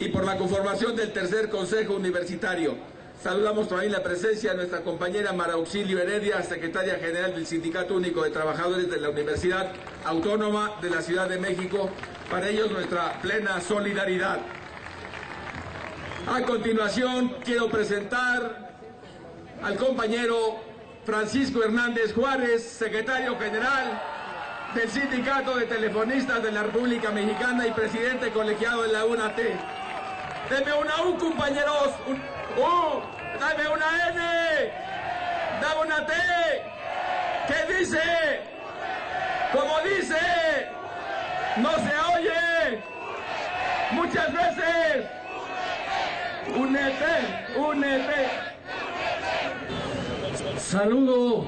y por la conformación del tercer Consejo Universitario. Saludamos también la presencia de nuestra compañera Mara Auxilio Heredia, secretaria general del Sindicato Único de Trabajadores de la Universidad Autónoma de la Ciudad de México. Para ellos nuestra plena solidaridad. A continuación quiero presentar al compañero Francisco Hernández Juárez, secretario general del Sindicato de Telefonistas de la República Mexicana y presidente colegiado de la UNAT. Deme una U, compañeros. Dame una N. Dame una T. ¿Qué dice? ¿Cómo dice? No se oye. Muchas veces. Únete. Saludo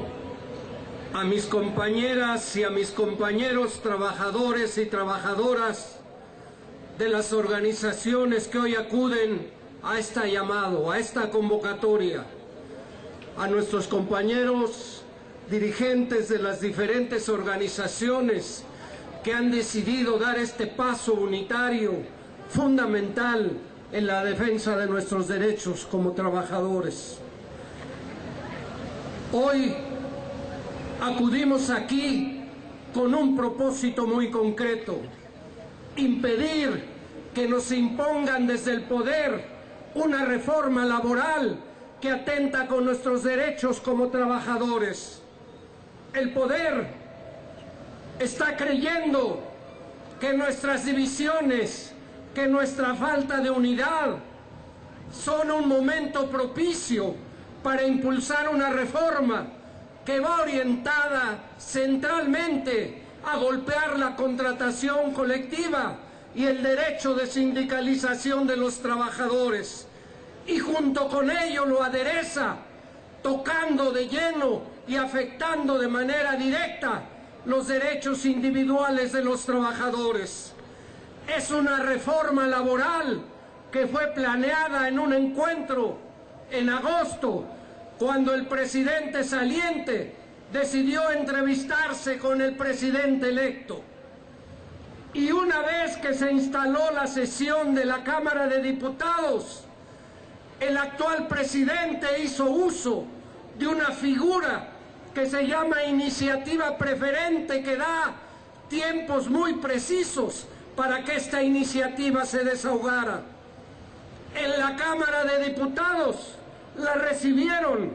a mis compañeras y a mis compañeros trabajadores y trabajadoras de las organizaciones que hoy acuden a este llamado, a esta convocatoria, a nuestros compañeros dirigentes de las diferentes organizaciones que han decidido dar este paso unitario, fundamental en la defensa de nuestros derechos como trabajadores. Hoy acudimos aquí con un propósito muy concreto: impedir que nos impongan desde el poder una reforma laboral que atenta con nuestros derechos como trabajadores. El poder está creyendo que nuestras divisiones, que nuestra falta de unidad son un momento propicio para impulsar una reforma que va orientada centralmente a golpear la contratación colectiva y el derecho de sindicalización de los trabajadores, y junto con ello lo adereza tocando de lleno y afectando de manera directa los derechos individuales de los trabajadores. Es una reforma laboral que fue planeada en un encuentro en agosto, cuando el presidente saliente decidió entrevistarse con el presidente electo. Y una vez que se instaló la sesión de la Cámara de Diputados, el actual presidente hizo uso de una figura que se llama iniciativa preferente, que da tiempos muy precisos para que esta iniciativa se desahogara. En la Cámara de Diputados la recibieron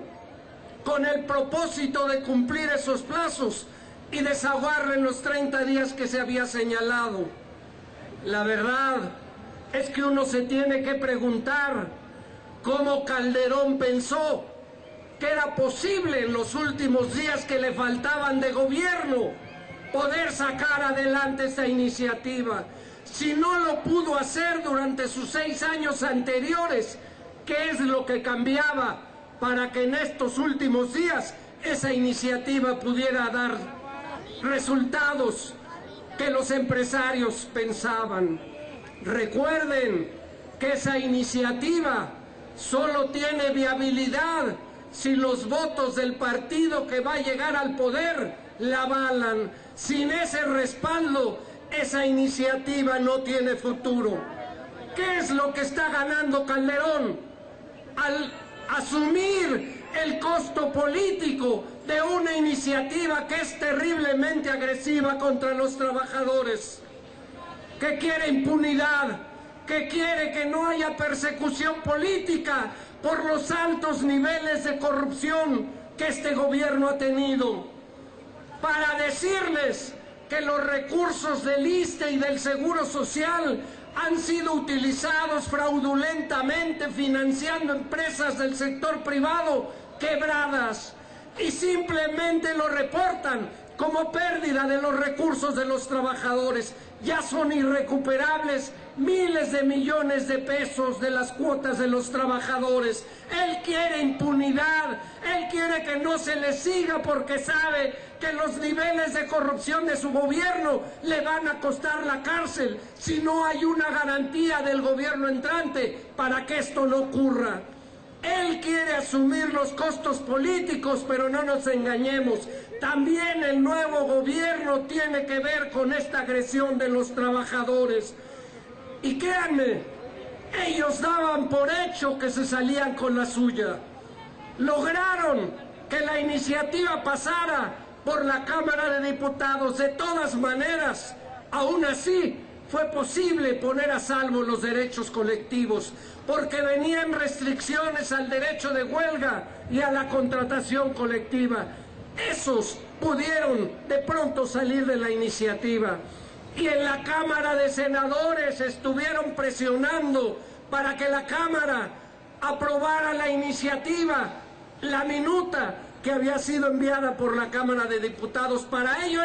con el propósito de cumplir esos plazos y desahogarla en los 30 días que se había señalado. La verdad es que uno se tiene que preguntar cómo Calderón pensó que era posible en los últimos días que le faltaban de gobierno poder sacar adelante esta iniciativa. Si no lo pudo hacer durante sus 6 años anteriores, ¿qué es lo que cambiaba para que en estos últimos días esa iniciativa pudiera dar resultados que los empresarios pensaban? Recuerden que esa iniciativa solo tiene viabilidad si los votos del partido que va a llegar al poder la avalan. Sin ese respaldo, esa iniciativa no tiene futuro. ¿Qué es lo que está ganando Calderón al asumir el costo político de una iniciativa que es terriblemente agresiva contra los trabajadores? Que quiere impunidad, que quiere que no haya persecución política por los altos niveles de corrupción que este gobierno ha tenido, para decirles que los recursos del ISSSTE y del Seguro Social han sido utilizados fraudulentamente, financiando empresas del sector privado quebradas, y simplemente lo reportan como pérdida de los recursos de los trabajadores. Ya son irrecuperables miles de millones de pesos de las cuotas de los trabajadores. Él quiere impunidad, él quiere que no se le siga porque sabe que los niveles de corrupción de su gobierno le van a costar la cárcel si no hay una garantía del gobierno entrante para que esto no ocurra. Él quiere asumir los costos políticos, pero no nos engañemos. También el nuevo gobierno tiene que ver con esta agresión de los trabajadores. Y créanme ellos daban por hecho que se salían con la suya. Lograron que la iniciativa pasara por la Cámara de Diputados. De todas maneras, aún así, fue posible poner a salvo los derechos colectivos, porque venían restricciones al derecho de huelga y a la contratación colectiva. Esos pudieron de pronto salir de la iniciativa. Y en la Cámara de Senadores estuvieron presionando para que la Cámara aprobara la iniciativa, la minuta que había sido enviada por la Cámara de Diputados. Para ellos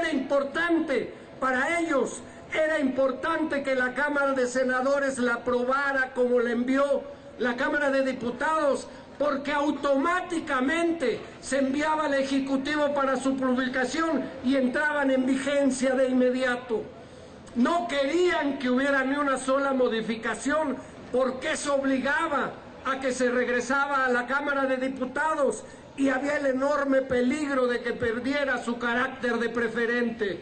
era importante que la Cámara de Senadores la aprobara como la envió la Cámara de Diputados, porque automáticamente se enviaba al Ejecutivo para su publicación y entraban en vigencia de inmediato. No querían que hubiera ni una sola modificación, porque eso obligaba a que se regresaba a la Cámara de Diputados y había el enorme peligro de que perdiera su carácter de preferente.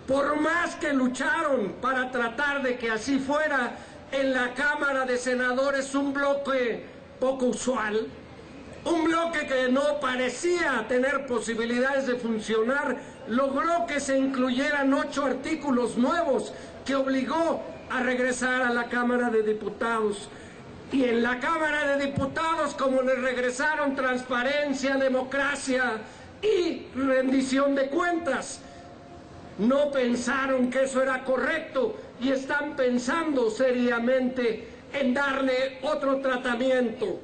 Por más que lucharon para tratar de que así fuera, en la Cámara de Senadores un bloque poco usual, un bloque que no parecía tener posibilidades de funcionar, logró que se incluyeran 8 artículos nuevos que obligó a regresar a la Cámara de Diputados. Y en la Cámara de Diputados, como les regresaron transparencia, democracia y rendición de cuentas, no pensaron que eso era correcto y están pensando seriamente en darle otro tratamiento.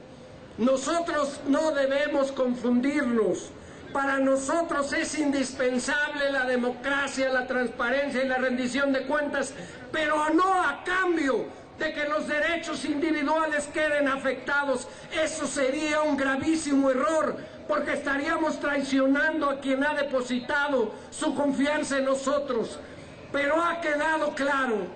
Nosotros no debemos confundirnos. Para nosotros es indispensable la democracia, la transparencia y la rendición de cuentas, pero no a cambio de que los derechos individuales queden afectados. Eso sería un gravísimo error, porque estaríamos traicionando a quien ha depositado su confianza en nosotros. Pero ha quedado claro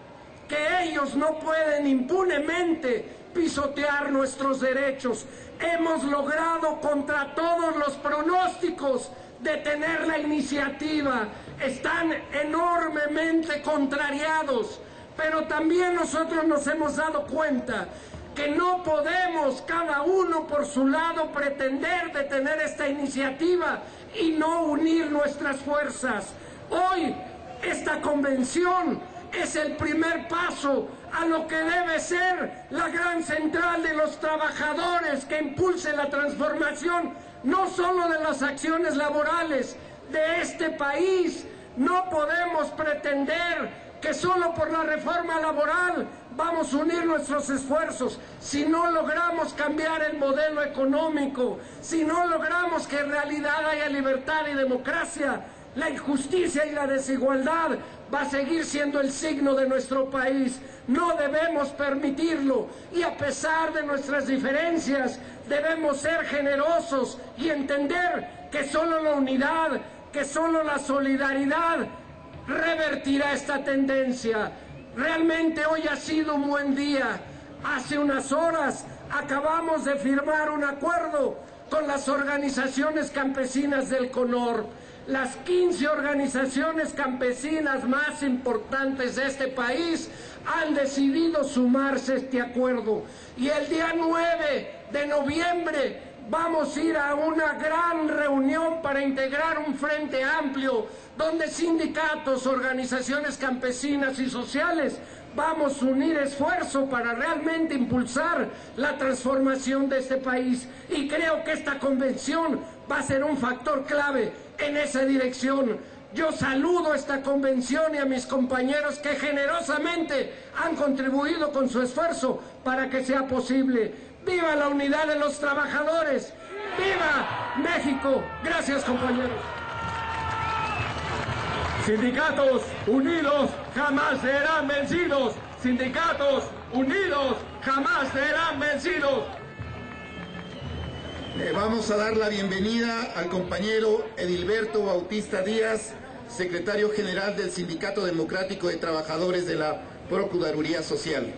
que ellos no pueden impunemente pisotear nuestros derechos. Hemos logrado contra todos los pronósticos detener la iniciativa. Están enormemente contrariados, pero también nosotros nos hemos dado cuenta que no podemos cada uno por su lado pretender detener esta iniciativa y no unir nuestras fuerzas. Hoy esta convención es el primer paso a lo que debe ser la gran central de los trabajadores que impulse la transformación no solo de las acciones laborales de este país. No podemos pretender que solo por la reforma laboral vamos a unir nuestros esfuerzos. Si no logramos cambiar el modelo económico, si no logramos que en realidad haya libertad y democracia, la injusticia y la desigualdad va a seguir siendo el signo de nuestro país. No debemos permitirlo, y a pesar de nuestras diferencias debemos ser generosos y entender que solo la unidad, que solo la solidaridad revertirá esta tendencia. Realmente hoy ha sido un buen día. Hace unas horas acabamos de firmar un acuerdo con las organizaciones campesinas del CONOR. Las 15 organizaciones campesinas más importantes de este país han decidido sumarse a este acuerdo. Y el día 9 de noviembre vamos a ir a una gran reunión para integrar un frente amplio donde sindicatos, organizaciones campesinas y sociales vamos a unir esfuerzo para realmente impulsar la transformación de este país. Y creo que esta convención va a ser un factor clave en esa dirección. Yo saludo a esta convención y a mis compañeros que generosamente han contribuido con su esfuerzo para que sea posible. ¡Viva la unidad de los trabajadores! ¡Viva México! Gracias, compañeros. Sindicatos unidos jamás serán vencidos. Sindicatos unidos jamás serán vencidos. Le vamos a dar la bienvenida al compañero Edilberto Bautista Díaz, secretario general del Sindicato Democrático de Trabajadores de la Procuraduría Social.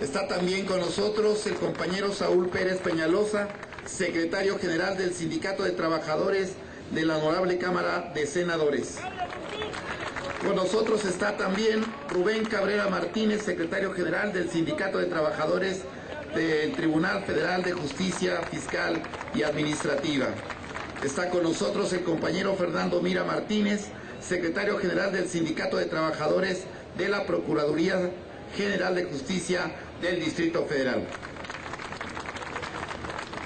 Está también con nosotros el compañero Saúl Pérez Peñalosa, secretario general del Sindicato de Trabajadores de la Honorable Cámara de Senadores. Con nosotros está también Rubén Cabrera Martínez, secretario general del Sindicato de Trabajadores del Tribunal Federal de Justicia Fiscal y Administrativa. Está con nosotros el compañero Fernando Mira Martínez, secretario general del Sindicato de Trabajadores de la Procuraduría General de Justicia del Distrito Federal.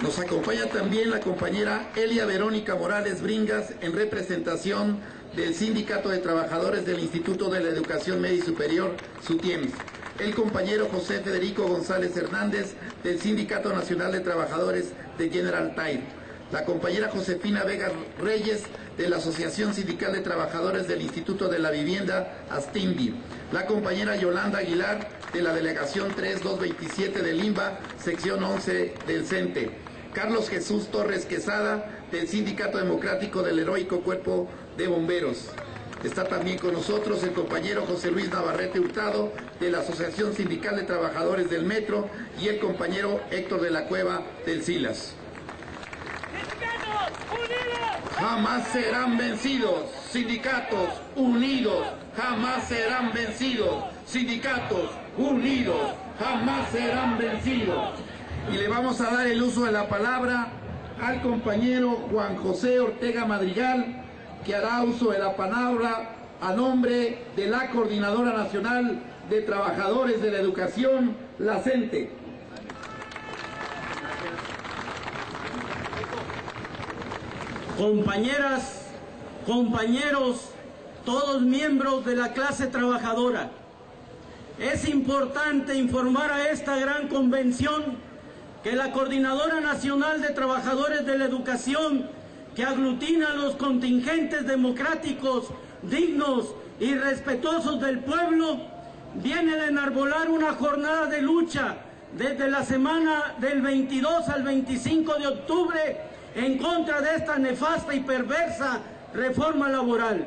Nos acompaña también la compañera Elia Verónica Morales Bringas en representación del Sindicato de Trabajadores del Instituto de la Educación Media y Superior, SUTIEMS. El compañero José Federico González Hernández del Sindicato Nacional de Trabajadores de General Tire. La compañera Josefina Vega Reyes de la Asociación Sindical de Trabajadores del Instituto de la Vivienda, ASTINVI. La compañera Yolanda Aguilar de la Delegación 3227 del INBA, sección 11 del CENTE. Carlos Jesús Torres Quesada del Sindicato Democrático del Heroico Cuerpo de Bomberos. Está también con nosotros el compañero José Luis Navarrete Hurtado de la Asociación Sindical de Trabajadores del Metro y el compañero Héctor de la Cueva del SILAS. Jamás serán vencidos, sindicatos unidos, jamás serán vencidos, sindicatos unidos, jamás serán vencidos. Y le vamos a dar el uso de la palabra al compañero Juan José Ortega Madrigal, que hará uso de la palabra a nombre de la Coordinadora Nacional de Trabajadores de la Educación, la CENTE. Compañeras, compañeros, todos miembros de la clase trabajadora, es importante informar a esta gran convención que la Coordinadora Nacional de Trabajadores de la Educación, que aglutina a los contingentes democráticos, dignos y respetuosos del pueblo, viene a enarbolar una jornada de lucha desde la semana del 22 al 25 de octubre en contra de esta nefasta y perversa reforma laboral.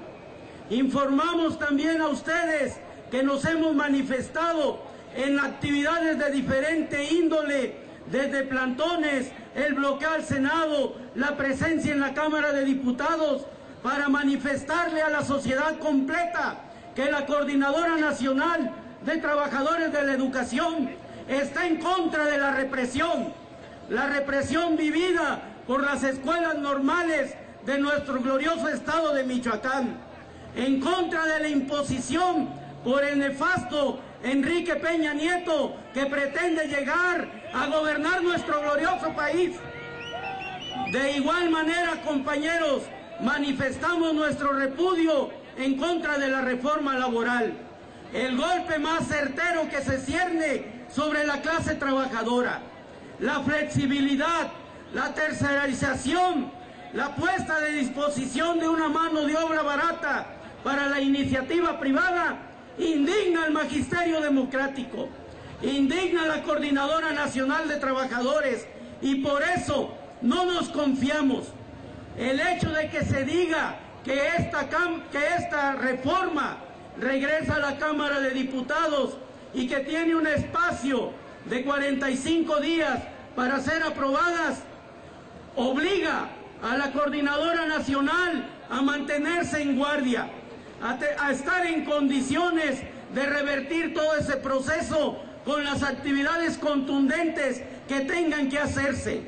Informamos también a ustedes que nos hemos manifestado en actividades de diferente índole, desde plantones, el bloqueo al Senado, la presencia en la Cámara de Diputados, para manifestarle a la sociedad completa que la Coordinadora Nacional de Trabajadores de la Educación está en contra de la represión vivida por las escuelas normales de nuestro glorioso estado de Michoacán, en contra de la imposición por el nefasto Enrique Peña Nieto, que pretende llegar a gobernar nuestro glorioso país. De igual manera, compañeros, manifestamos nuestro repudio en contra de la reforma laboral, el golpe más certero que se cierne sobre la clase trabajadora, la flexibilidad, la tercerización, la puesta a disposición de una mano de obra barata para la iniciativa privada, indigna al magisterio democrático, indigna a la Coordinadora Nacional de Trabajadores, y por eso no nos confiamos. El hecho de que se diga que esta reforma regresa a la Cámara de Diputados y que tiene un espacio de 45 días para ser aprobadas, obliga a la Coordinadora Nacional a mantenerse en guardia, a estar en condiciones de revertir todo ese proceso con las actividades contundentes que tengan que hacerse,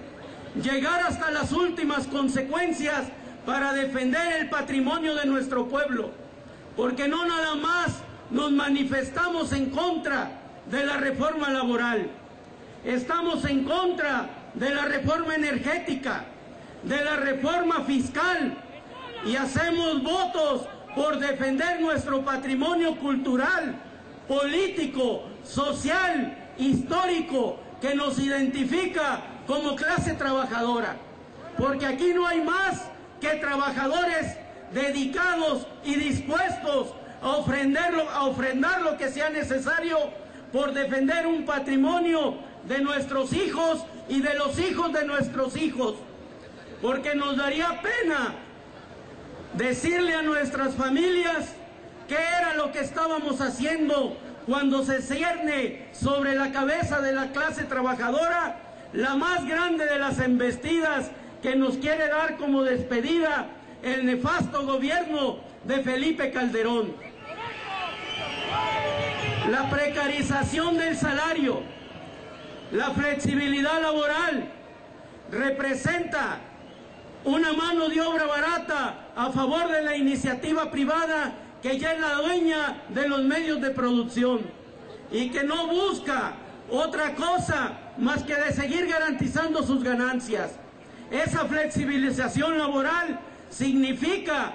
llegar hasta las últimas consecuencias para defender el patrimonio de nuestro pueblo, porque no nada más nos manifestamos en contra de la reforma laboral, estamos en contra de la reforma energética, de la reforma fiscal, y hacemos votos por defender nuestro patrimonio cultural, político, social, histórico, que nos identifica como clase trabajadora, porque aquí no hay más que trabajadores dedicados y dispuestos a ofrendar lo que sea necesario por defender un patrimonio de nuestros hijos y de los hijos de nuestros hijos, porque nos daría pena decirle a nuestras familias qué era lo que estábamos haciendo cuando se cierne sobre la cabeza de la clase trabajadora la más grande de las embestidas que nos quiere dar como despedida el nefasto gobierno de Felipe Calderón. La precarización del salario, La flexibilidad laboral representa una mano de obra barata a favor de la iniciativa privada que ya es la dueña de los medios de producción y que no busca otra cosa más que de seguir garantizando sus ganancias. Esa flexibilización laboral significa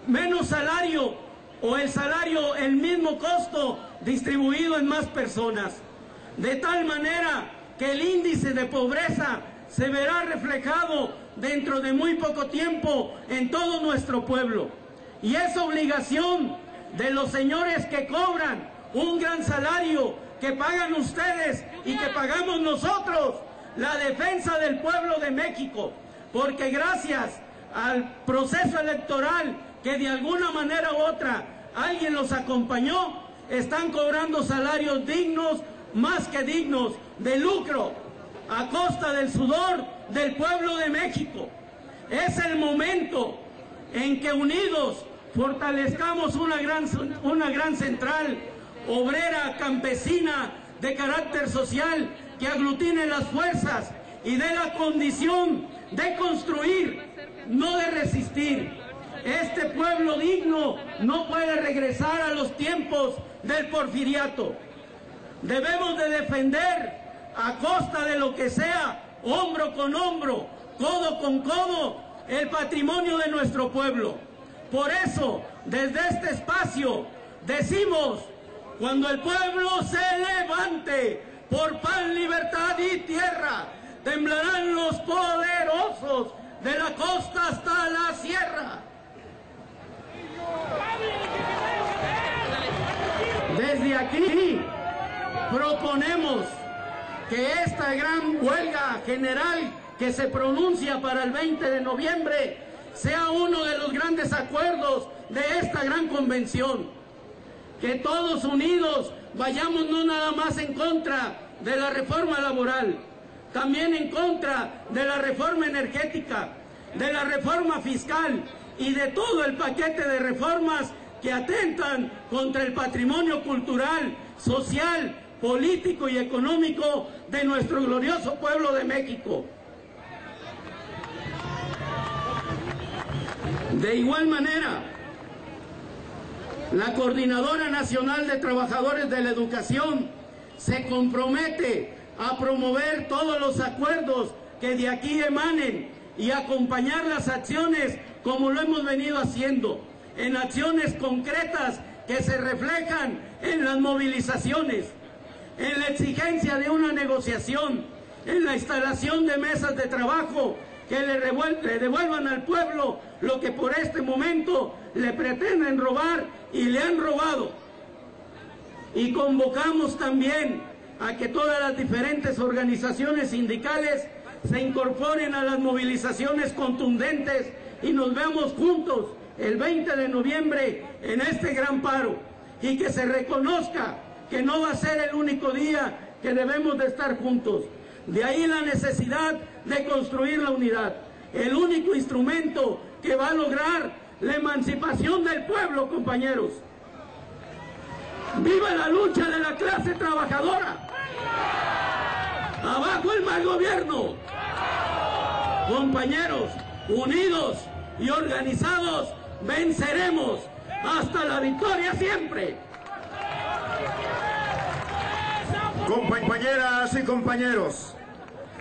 menos salario o el salario, el mismo costo distribuido en más personas, de tal manera que el índice de pobreza se verá reflejado dentro de muy poco tiempo en todo nuestro pueblo. Y es obligación de los señores que cobran un gran salario, que pagan ustedes y que pagamos nosotros, la defensa del pueblo de México, porque gracias al proceso electoral que de alguna manera u otra alguien los acompañó, están cobrando salarios dignos, más que dignos, de lucro, a costa del sudor del pueblo de México. Es el momento en que unidos fortalezcamos una gran central obrera, campesina, de carácter social, que aglutine las fuerzas y dé la condición de construir, no de resistir. Este pueblo digno no puede regresar a los tiempos del porfiriato. Debemos de defender a costa de lo que sea, hombro con hombro, codo con codo, el patrimonio de nuestro pueblo. Por eso, desde este espacio, decimos: cuando el pueblo se levante por pan, libertad y tierra, temblarán los poderosos de la costa hasta la sierra. Desde aquí proponemos que esta gran huelga general que se pronuncia para el 20 de noviembre sea uno de los grandes acuerdos de esta gran convención. Que todos unidos vayamos no nada más en contra de la reforma laboral, también en contra de la reforma energética, de la reforma fiscal y de todo el paquete de reformas que atentan contra el patrimonio cultural, social, político y económico de nuestro glorioso pueblo de México. De igual manera, la Coordinadora Nacional de Trabajadores de la Educación se compromete a promover todos los acuerdos que de aquí emanen y acompañar las acciones como lo hemos venido haciendo, en acciones concretas que se reflejan en las movilizaciones, en la exigencia de una negociación, en la instalación de mesas de trabajo que le devuelvan al pueblo lo que por este momento le pretenden robar y le han robado. Y convocamos también a que todas las diferentes organizaciones sindicales se incorporen a las movilizaciones contundentes y nos veamos juntos el 20 de noviembre en este gran paro, y que se reconozca que no va a ser el único día que debemos de estar juntos. De ahí la necesidad de construir la unidad, el único instrumento que va a lograr la emancipación del pueblo, compañeros. ¡Viva la lucha de la clase trabajadora! ¡Abajo el mal gobierno! Compañeros, unidos y organizados, venceremos hasta la victoria siempre. Compañeras y compañeros,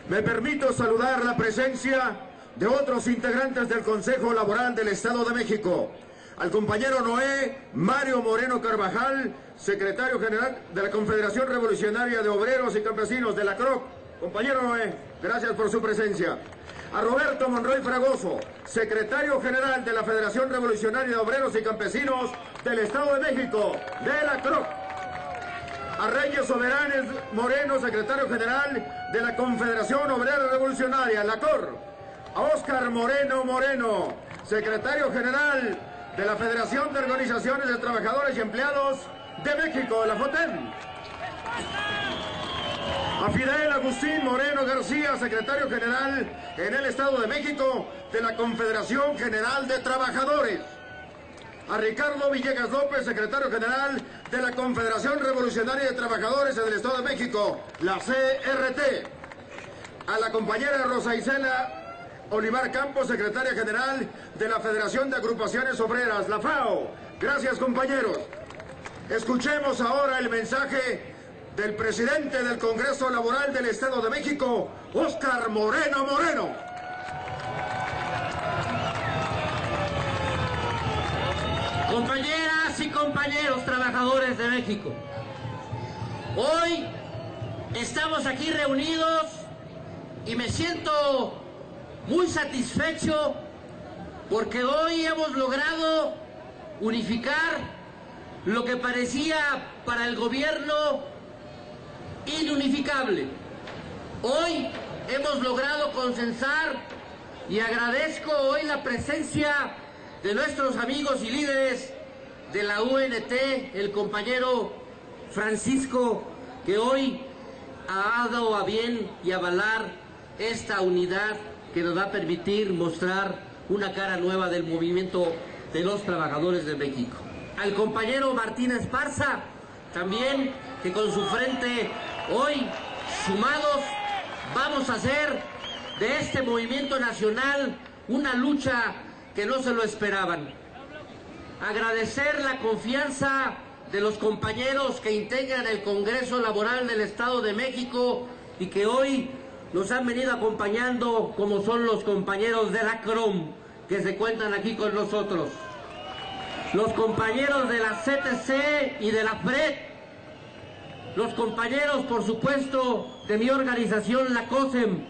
me permito saludar la presencia de otros integrantes del Consejo Laboral del Estado de México. Al compañero Noé Mario Moreno Carvajal, secretario general de la Confederación Revolucionaria de Obreros y Campesinos de la CROC. Compañero Noé, gracias por su presencia. A Roberto Monroy Fragoso, secretario general de la Federación Revolucionaria de Obreros y Campesinos del Estado de México, de la CROC. A Reyes Soberanes Moreno, secretario general de la Confederación Obrera Revolucionaria, la COR. A Óscar Moreno Moreno, secretario general de la Federación de Organizaciones de Trabajadores y Empleados de México, la FOTEM. A Fidel Agustín Moreno García, secretario general en el Estado de México de la Confederación General de Trabajadores. A Ricardo Villegas López, secretario general de la Confederación Revolucionaria de Trabajadores en el Estado de México, la CRT. A la compañera Rosa Isela Olivar Campos, secretaria general de la Federación de Agrupaciones Obreras, la FAO. Gracias, compañeros. Escuchemos ahora el mensaje del presidente del Congreso Laboral del Estado de México, Óscar Moreno Moreno. Compañeras y compañeros trabajadores de México, hoy estamos aquí reunidos y me siento muy satisfecho porque hoy hemos logrado unificar lo que parecía para el gobierno inunificable. Hoy hemos logrado consensar y agradezco hoy la presencia de nuestros amigos y líderes de la UNT, el compañero Francisco, que hoy ha dado a bien y avalar esta unidad que nos va a permitir mostrar una cara nueva del movimiento de los trabajadores de México. Al compañero Martín Esparza, también, que con su frente hoy, sumados, vamos a hacer de este movimiento nacional una lucha que no se lo esperaban. Agradecer la confianza de los compañeros que integran el Congreso Laboral del Estado de México y que hoy nos han venido acompañando, como son los compañeros de la CROM, que se cuentan aquí con nosotros. Los compañeros de la CTC y de la FRED. Los compañeros, por supuesto, de mi organización, la COSEM.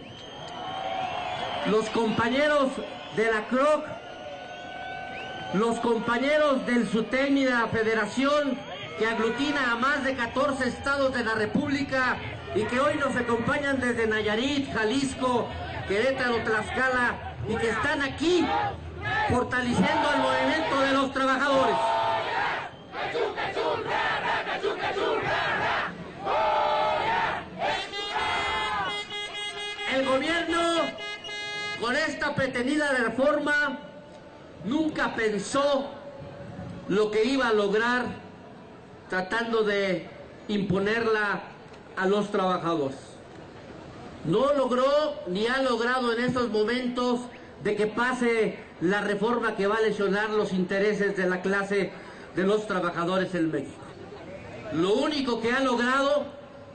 Los compañeros de la CROC. Los compañeros del SUTEM y de la Federación, que aglutina a más de 14 estados de la República y que hoy nos acompañan desde Nayarit, Jalisco, Querétaro, Tlaxcala, y que están aquí fortaleciendo el movimiento de los trabajadores. El gobierno, con esta pretendida reforma, nunca pensó lo que iba a lograr tratando de imponerla a los trabajadores. No logró ni ha logrado en estos momentos de que pase la reforma que va a lesionar los intereses de la clase de los trabajadores en México. Lo único que ha logrado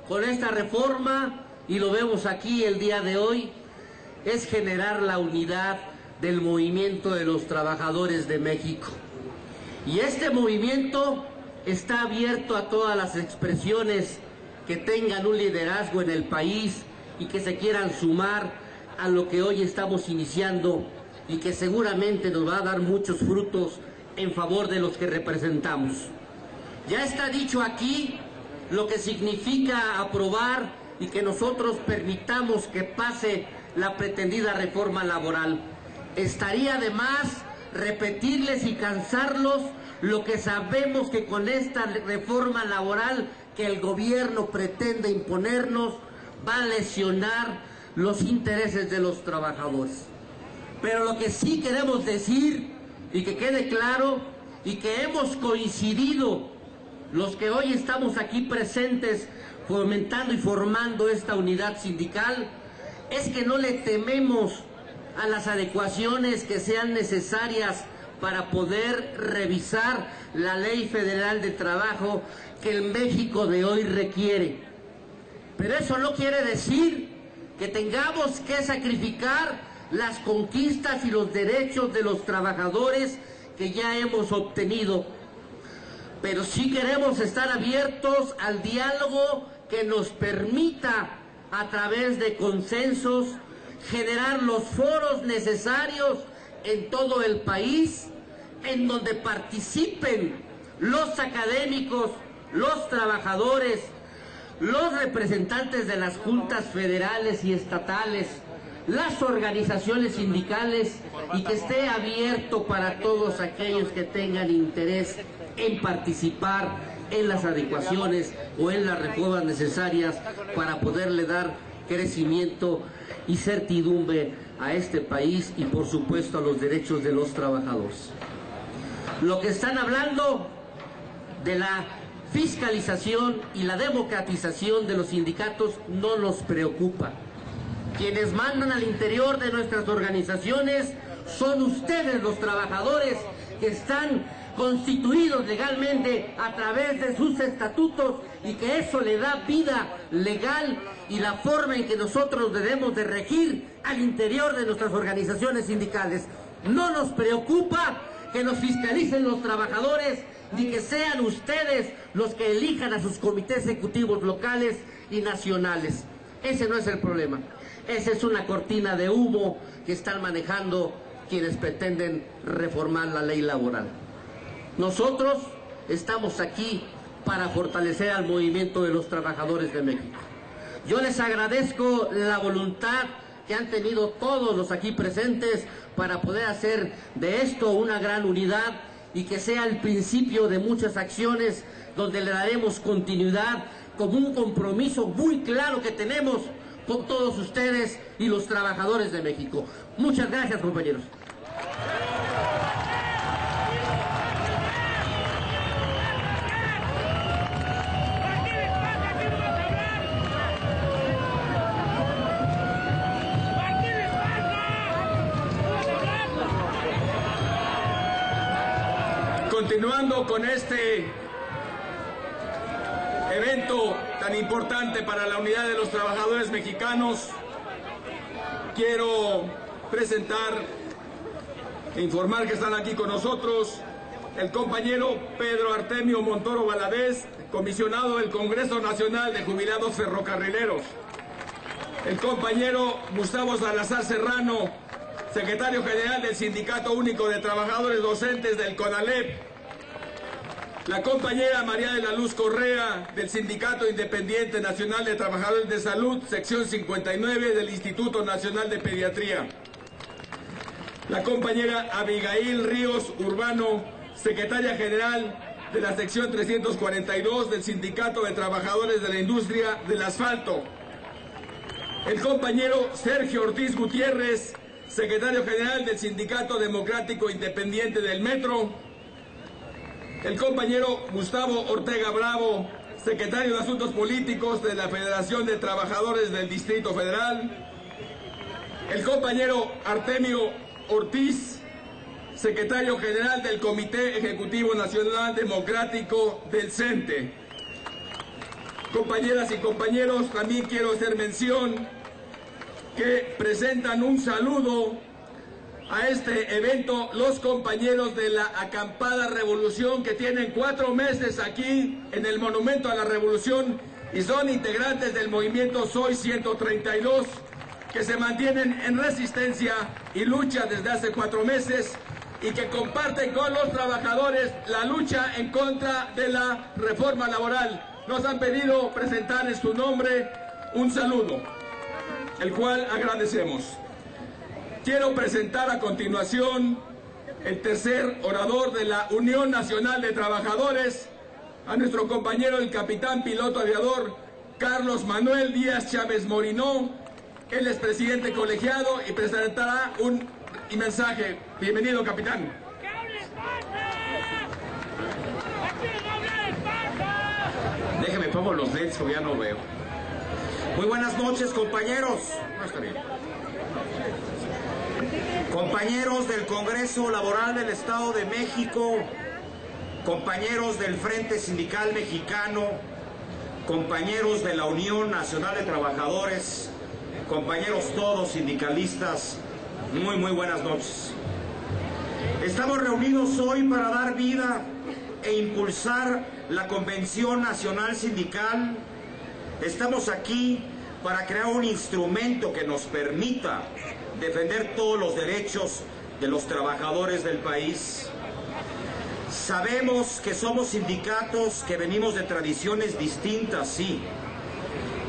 con esta reforma, y lo vemos aquí el día de hoy, es generar la unidad del movimiento de los trabajadores de México. Y este movimiento está abierto a todas las expresiones que tengan un liderazgo en el país y que se quieran sumar a lo que hoy estamos iniciando y que seguramente nos va a dar muchos frutos en favor de los que representamos. Ya está dicho aquí lo que significa aprobar y que nosotros permitamos que pase la pretendida reforma laboral. Estaría de más repetirles y cansarlos lo que sabemos que con esta reforma laboral que el gobierno pretende imponernos va a lesionar los intereses de los trabajadores. Pero lo que sí queremos decir y que quede claro y que hemos coincidido los que hoy estamos aquí presentes fomentando y formando esta unidad sindical es que no le tememos a las adecuaciones que sean necesarias para poder revisar la Ley Federal de Trabajo que el México de hoy requiere. Pero eso no quiere decir que tengamos que sacrificar las conquistas y los derechos de los trabajadores que ya hemos obtenido. Pero sí queremos estar abiertos al diálogo que nos permita, a través de consensos, generar los foros necesarios en todo el país, en donde participen los académicos, los trabajadores, los representantes de las juntas federales y estatales, las organizaciones sindicales, y que esté abierto para todos aquellos que tengan interés en participar en las adecuaciones o en las reformas necesarias para poderle dar crecimiento y certidumbre a este país y por supuesto a los derechos de los trabajadores. Lo que están hablando de la fiscalización y la democratización de los sindicatos no nos preocupa. Quienes mandan al interior de nuestras organizaciones son ustedes, los trabajadores, que están constituidos legalmente a través de sus estatutos, y que eso le da vida legal y la forma en que nosotros debemos de regir al interior de nuestras organizaciones sindicales. No nos preocupa que nos fiscalicen los trabajadores, ni que sean ustedes los que elijan a sus comités ejecutivos locales y nacionales. Ese no es el problema. Esa es una cortina de humo que están manejando quienes pretenden reformar la ley laboral. Nosotros estamos aquí para fortalecer al movimiento de los trabajadores de México. Yo les agradezco la voluntad que han tenido todos los aquí presentes para poder hacer de esto una gran unidad y que sea el principio de muchas acciones donde le daremos continuidad como un compromiso muy claro que tenemos con todos ustedes y los trabajadores de México. Muchas gracias, compañeros. Continuando con este evento tan importante para la unidad de los trabajadores mexicanos, quiero presentar e informar que están aquí con nosotros el compañero Pedro Artemio Montoro Valadez, comisionado del Congreso Nacional de Jubilados Ferrocarrileros; el compañero Gustavo Salazar Serrano, secretario general del Sindicato Único de Trabajadores Docentes del CONALEP; la compañera María de la Luz Correa, del Sindicato Independiente Nacional de Trabajadores de Salud, sección 59 del Instituto Nacional de Pediatría; la compañera Abigail Ríos Urbano, secretaria general de la sección 342 del Sindicato de Trabajadores de la Industria del Asfalto; el compañero Sergio Ortiz Gutiérrez, secretario general del Sindicato Democrático Independiente del Metro; el compañero Gustavo Ortega Bravo, secretario de Asuntos Políticos de la Federación de Trabajadores del Distrito Federal; el compañero Artemio Ortiz, secretario general del Comité Ejecutivo Nacional Democrático del CENTE. Compañeras y compañeros, también quiero hacer mención que presentan un saludo a este evento los compañeros de la acampada Revolución, que tienen 4 meses aquí en el Monumento a la Revolución y son integrantes del movimiento Soy 132, que se mantienen en resistencia y lucha desde hace 4 meses y que comparten con los trabajadores la lucha en contra de la reforma laboral. Nos han pedido presentar en su nombre un saludo, el cual agradecemos. Quiero presentar a continuación el tercer orador de la Unión Nacional de Trabajadores, a nuestro compañero el capitán piloto aviador Carlos Manuel Díaz Chávez Morinó. Él es presidente colegiado y presentará un mensaje. Bienvenido, capitán. Déjeme pongo los leds porque ya no veo. Muy buenas noches, compañeros. No está bien. Compañeros del Congreso Laboral del Estado de México, compañeros del Frente Sindical Mexicano, compañeros de la Unión Nacional de Trabajadores, compañeros todos sindicalistas, muy buenas noches. Estamos reunidos hoy para dar vida e impulsar la Convención Nacional Sindical. Estamos aquí para crear un instrumento que nos permita defender todos los derechos de los trabajadores del país. Sabemos que somos sindicatos que venimos de tradiciones distintas, sí,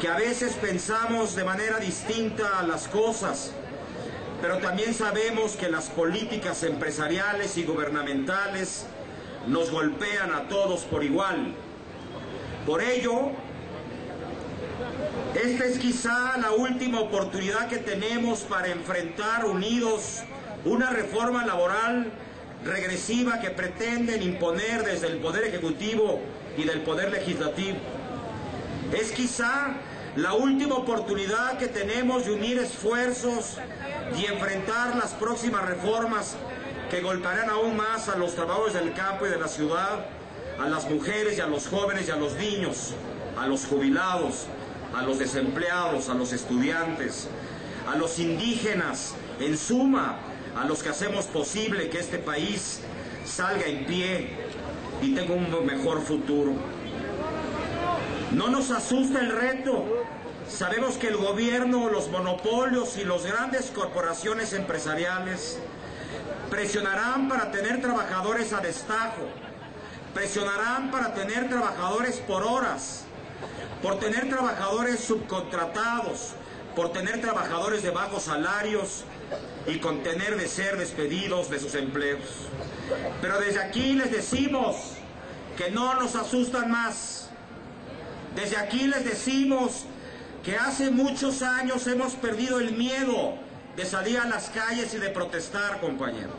que a veces pensamos de manera distinta las cosas, pero también sabemos que las políticas empresariales y gubernamentales nos golpean a todos por igual. Por ello, esta es quizá la última oportunidad que tenemos para enfrentar unidos una reforma laboral regresiva que pretenden imponer desde el Poder Ejecutivo y del Poder Legislativo. Es quizá la última oportunidad que tenemos de unir esfuerzos y enfrentar las próximas reformas que golpearán aún más a los trabajadores del campo y de la ciudad, a las mujeres y a los jóvenes y a los niños, a los jubilados, a los desempleados, a los estudiantes, a los indígenas, en suma, a los que hacemos posible que este país salga en pie y tenga un mejor futuro. No nos asusta el reto. Sabemos que el gobierno, los monopolios y las grandes corporaciones empresariales presionarán para tener trabajadores a destajo, presionarán para tener trabajadores por horas, por tener trabajadores subcontratados, por tener trabajadores de bajos salarios y con tener de ser despedidos de sus empleos. Pero desde aquí les decimos que no nos asustan más. Desde aquí les decimos que hace muchos años hemos perdido el miedo de salir a las calles y de protestar, compañeros.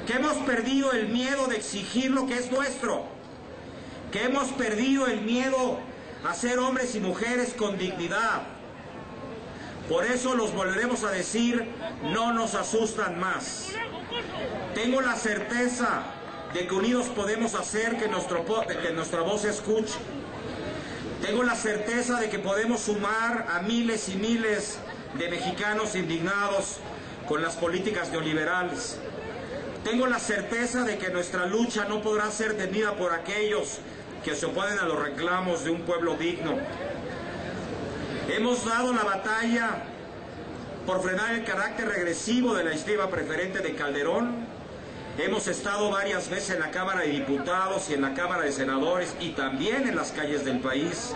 Que hemos perdido el miedo de exigir lo que es nuestro. Que hemos perdido el miedo a ser hombres y mujeres con dignidad. Por eso los volveremos a decir, no nos asustan más. Tengo la certeza de que unidos podemos hacer que nuestra voz se escuche. Tengo la certeza de que podemos sumar a miles y miles de mexicanos indignados con las políticas neoliberales. Tengo la certeza de que nuestra lucha no podrá ser detenida por aquellos que se oponen a los reclamos de un pueblo digno. Hemos dado la batalla por frenar el carácter regresivo de la iniciativa preferente de Calderón. Hemos estado varias veces en la Cámara de Diputados y en la Cámara de Senadores y también en las calles del país,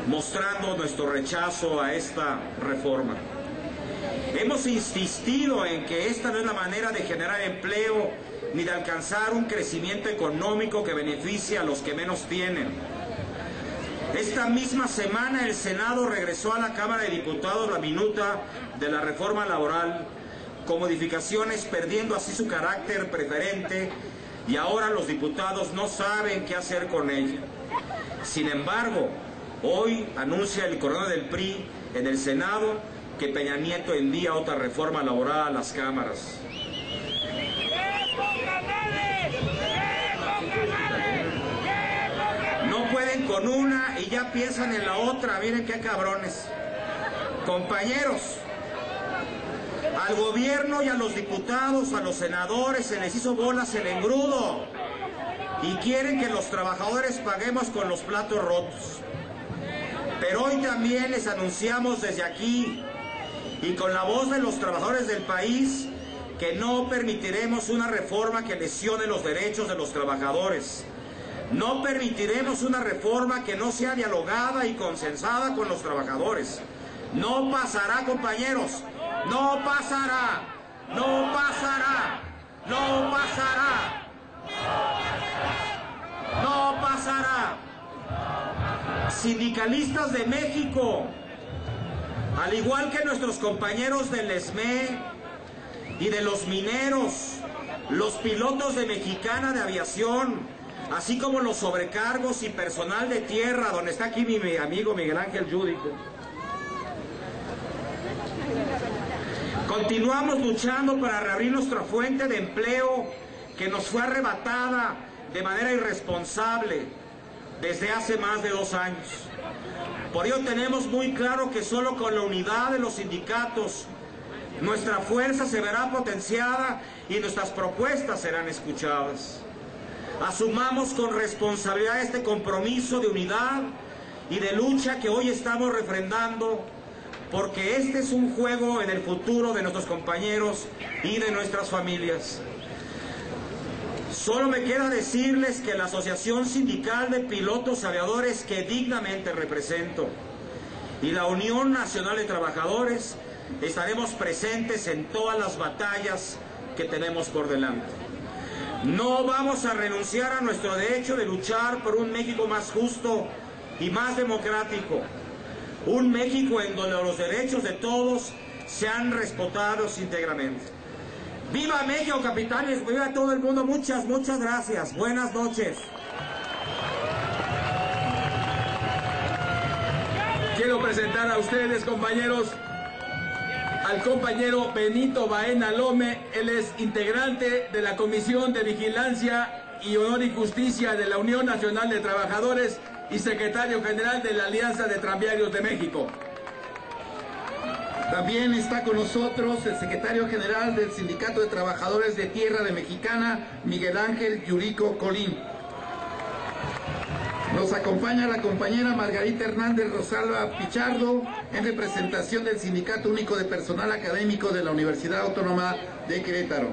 mostrando nuestro rechazo a esta reforma. Hemos insistido en que esta no es la manera de generar empleo ni de alcanzar un crecimiento económico que beneficie a los que menos tienen. Esta misma semana el Senado regresó a la Cámara de Diputados la minuta de la reforma laboral con modificaciones, perdiendo así su carácter preferente, y ahora los diputados no saben qué hacer con ella. Sin embargo, hoy anuncia el coordinador del PRI en el Senado que Peña Nieto envía otra reforma laboral a las cámaras. No pueden con una y ya piensan en la otra. Miren qué cabrones. Compañeros, al gobierno y a los diputados, a los senadores se les hizo bolas el engrudo y quieren que los trabajadores paguemos con los platos rotos. Pero hoy también les anunciamos desde aquí y con la voz de los trabajadores del país que no permitiremos una reforma que lesione los derechos de los trabajadores. No permitiremos una reforma que no sea dialogada y consensada con los trabajadores. No pasará, compañeros. No pasará. No pasará. No pasará. No pasará. Sindicalistas de México, al igual que nuestros compañeros del SME y de los mineros, los pilotos de Mexicana de Aviación, así como los sobrecargos y personal de tierra, donde está aquí mi amigo Miguel Ángel Yúdico. Continuamos luchando para reabrir nuestra fuente de empleo que nos fue arrebatada de manera irresponsable desde hace más de 2 años. Por ello tenemos muy claro que solo con la unidad de los sindicatos nuestra fuerza se verá potenciada y nuestras propuestas serán escuchadas. Asumamos con responsabilidad este compromiso de unidad y de lucha que hoy estamos refrendando, porque este es un juego en el futuro de nuestros compañeros y de nuestras familias. Solo me queda decirles que la Asociación Sindical de Pilotos Aviadores, que dignamente represento, y la Unión Nacional de Trabajadores estaremos presentes en todas las batallas que tenemos por delante. No vamos a renunciar a nuestro derecho de luchar por un México más justo y más democrático. Un México en donde los derechos de todos sean respetados íntegramente. ¡Viva México, capitanes! ¡Viva todo el mundo! Muchas gracias. Buenas noches. Quiero presentar a ustedes, compañeros, al compañero Benito Baena Lome. Él es integrante de la Comisión de Vigilancia y Honor y Justicia de la Unión Nacional de Trabajadores y secretario general de la Alianza de Tranviarios de México. También está con nosotros el secretario general del Sindicato de Trabajadores de Tierra de Mexicana, Miguel Ángel Yurico Colín. Nos acompaña la compañera Margarita Hernández Rosalba Pichardo en representación del Sindicato Único de Personal Académico de la Universidad Autónoma de Querétaro.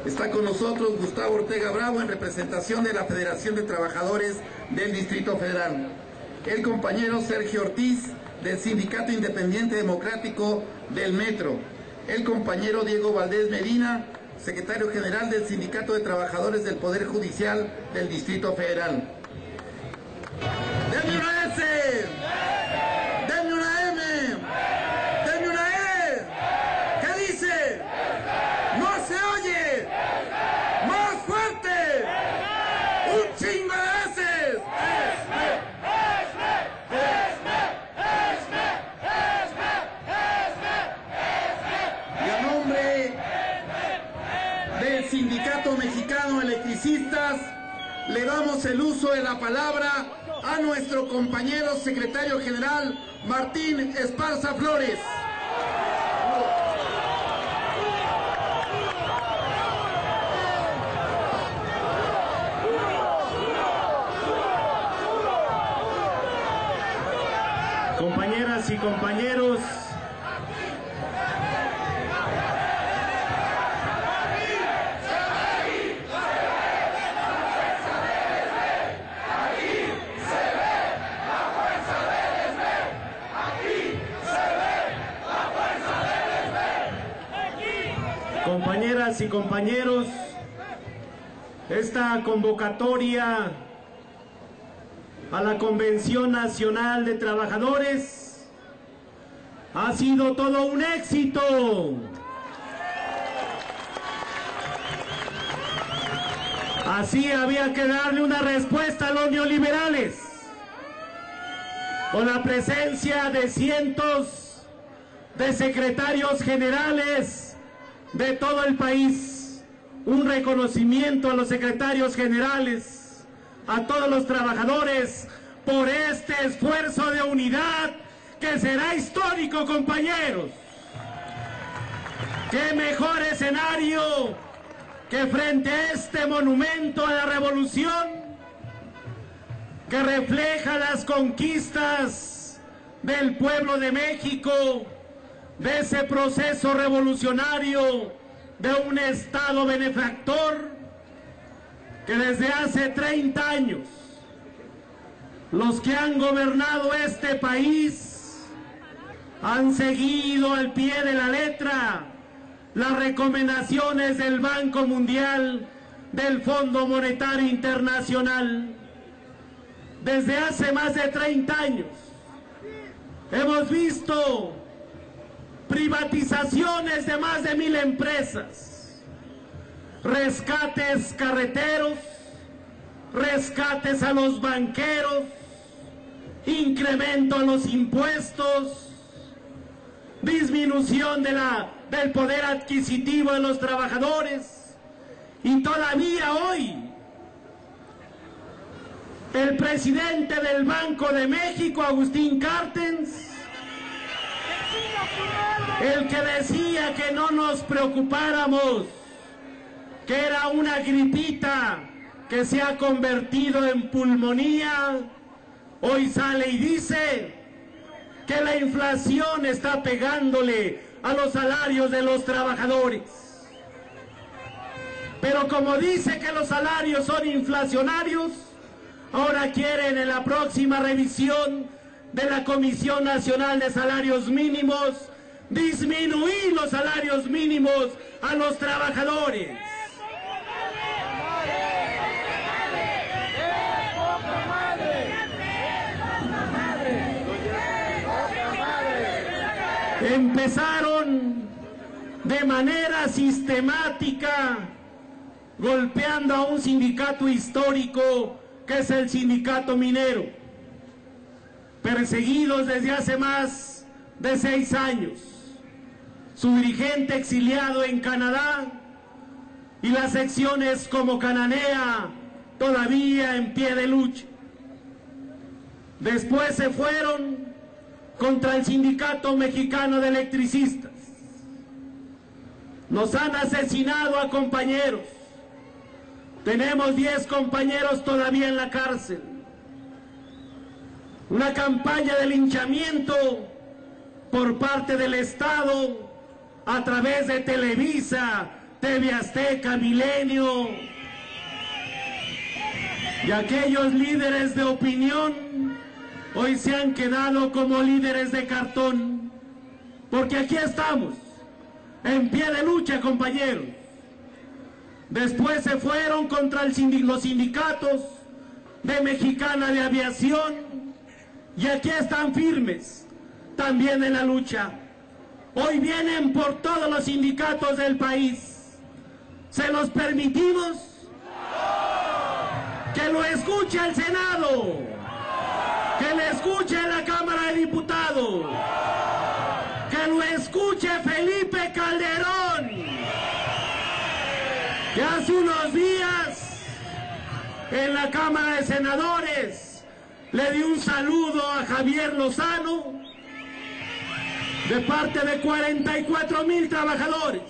Está con nosotros Gustavo Ortega Bravo en representación de la Federación de Trabajadores del Distrito Federal. El compañero Sergio Ortiz del Sindicato Independiente Democrático del Metro. El compañero Diego Valdés Medina, secretario general del Sindicato de Trabajadores del Poder Judicial del Distrito Federal. ¡Denme una S! ¡Denme una M! ¡Denme una E! ¿Qué dice? ¡No se oye! ¡Más fuerte! ¡Un chingo de veces! Y a nombre del Sindicato Mexicano de Electricistas, le damos el uso de la palabra a nuestro compañero secretario general Martín Esparza Flores. Compañeras y compañeros, compañeras y compañeros, esta convocatoria a la Convención Nacional de Trabajadores ha sido todo un éxito. Así había que darle una respuesta a los neoliberales, con la presencia de cientos de secretarios generales de todo el país, un reconocimiento a los secretarios generales, a todos los trabajadores, por este esfuerzo de unidad que será histórico, compañeros. ¡Qué mejor escenario que frente a este monumento a la revolución, que refleja las conquistas del pueblo de México, de ese proceso revolucionario, de un Estado benefactor que desde hace 30 años los que han gobernado este país han seguido al pie de la letra las recomendaciones del Banco Mundial, del Fondo Monetario Internacional. Desde hace más de 30 años hemos visto privatizaciones de más de 1000 empresas, rescates carreteros, rescates a los banqueros, incremento a los impuestos, disminución del poder adquisitivo de los trabajadores, y todavía hoy el presidente del Banco de México, Agustín Carstens, el que decía que no nos preocupáramos, que era una gripita que se ha convertido en pulmonía, hoy sale y dice que la inflación está pegándole a los salarios de los trabajadores. Pero como dice que los salarios son inflacionarios, ahora quieren en la próxima revisión de la Comisión Nacional de Salarios Mínimos disminuir los salarios mínimos a los trabajadores. Empezaron de manera sistemática golpeando a un sindicato histórico que es el sindicato minero. perseguidos desde hace más de 6 años, su dirigente exiliado en Canadá y las secciones como Cananea todavía en pie de lucha. Después se fueron contra el Sindicato Mexicano de Electricistas. Nos han asesinado a compañeros. Tenemos 10 compañeros todavía en la cárcel. Una campaña de linchamiento por parte del Estado a través de Televisa, TV Azteca, Milenio y aquellos líderes de opinión hoy se han quedado como líderes de cartón, porque aquí estamos en pie de lucha, compañeros. Después se fueron contra los sindicatos de Mexicana de Aviación y aquí están firmes también en la lucha. Hoy vienen por todos los sindicatos del país. ¿Se los permitimos? Que lo escuche el Senado, que lo escuche la Cámara de Diputados, que lo escuche Felipe Calderón, que hace unos días en la Cámara de Senadores le dio un saludo a Javier Lozano de parte de 44,000 trabajadores,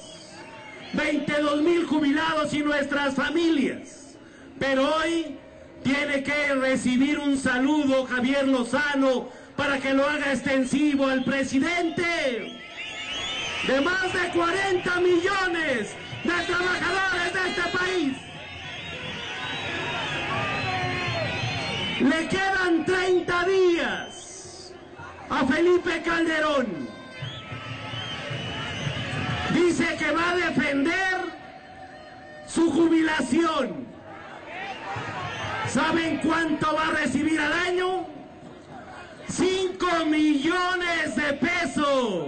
22,000 jubilados y nuestras familias. Pero hoy tiene que recibir un saludo Javier Lozano para que lo haga extensivo al presidente de más de 40 millones de trabajadores de este país. Le quedan 30 días a Felipe Calderón. Dice que va a defender su jubilación. ¿Saben cuánto va a recibir al año? 5 millones de pesos.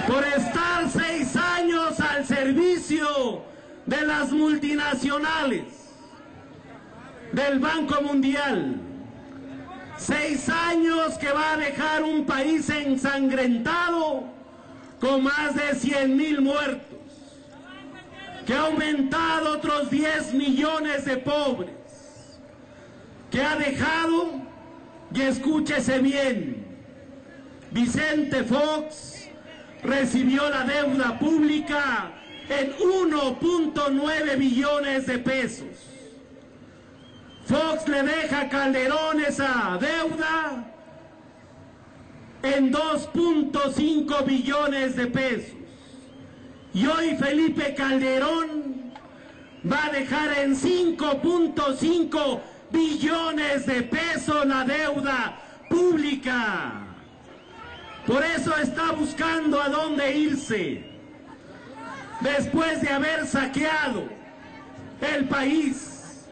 Por estar 6 años al servicio de las multinacionales, del Banco Mundial. 6 años que va a dejar un país ensangrentado con más de 100,000 muertos, que ha aumentado otros 10 millones de pobres, que ha dejado, y escúchese bien, Vicente Fox recibió la deuda pública en 1.9 billones de pesos. Fox le deja a Calderón esa deuda en 2.5 billones de pesos. Y hoy Felipe Calderón va a dejar en 5.5 billones de pesos la deuda pública. Por eso está buscando a dónde irse. Después de haber saqueado el país,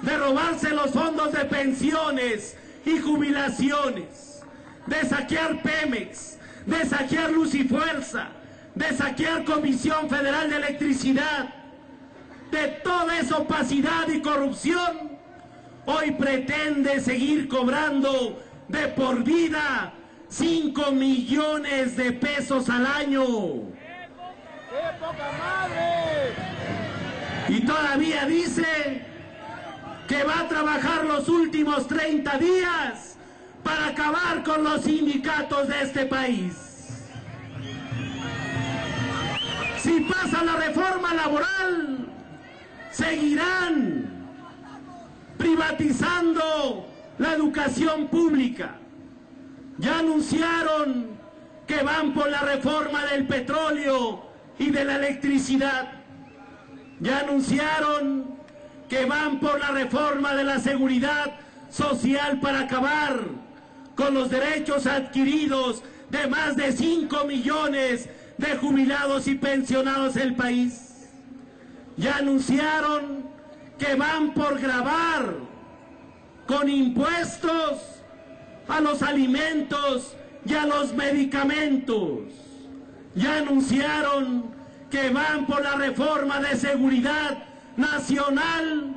de robarse los fondos de pensiones y jubilaciones, de saquear Pemex, de saquear Luz y Fuerza, de saquear Comisión Federal de Electricidad, de toda esa opacidad y corrupción, hoy pretende seguir cobrando de por vida 5 millones de pesos al año. ¡Qué poca madre! Y todavía dice que va a trabajar los últimos 30 días para acabar con los sindicatos de este país. Si pasa la reforma laboral, seguirán privatizando la educación pública. Ya anunciaron que van por la reforma del petróleo y de la electricidad. Ya anunciaron que van por la reforma de la seguridad social para acabar con los derechos adquiridos de más de 5 millones de jubilados y pensionados del país. Ya anunciaron que van por gravar con impuestos a los alimentos y a los medicamentos. Ya anunciaron que van por la reforma de seguridad nacional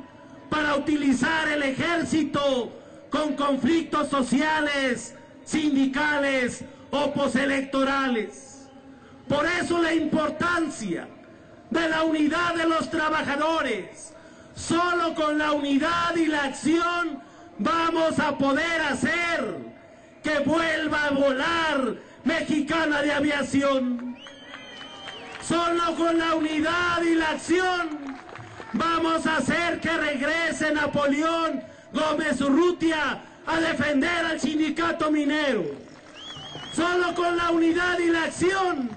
para utilizar el ejército con conflictos sociales, sindicales o postelectorales. Por eso la importancia de la unidad de los trabajadores. Solo con la unidad y la acción vamos a poder hacer que vuelva a volar Mexicana de Aviación. Solo con la unidad y la acción vamos a hacer que regrese Napoleón Gómez Urrutia a defender al sindicato minero. Solo con la unidad y la acción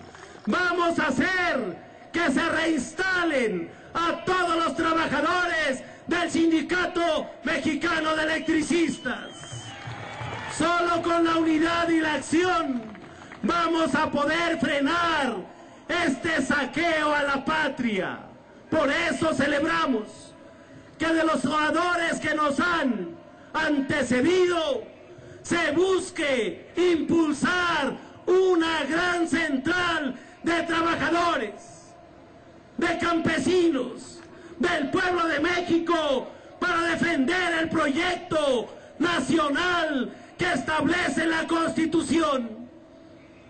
vamos a hacer que se reinstalen a todos los trabajadores del Sindicato Mexicano de Electricistas. Solo con la unidad y la acción vamos a poder frenar este saqueo a la patria. Por eso celebramos que de los oradores que nos han antecedido se busque impulsar una gran central de trabajadores, de campesinos, del pueblo de México para defender el proyecto nacional que establece la Constitución.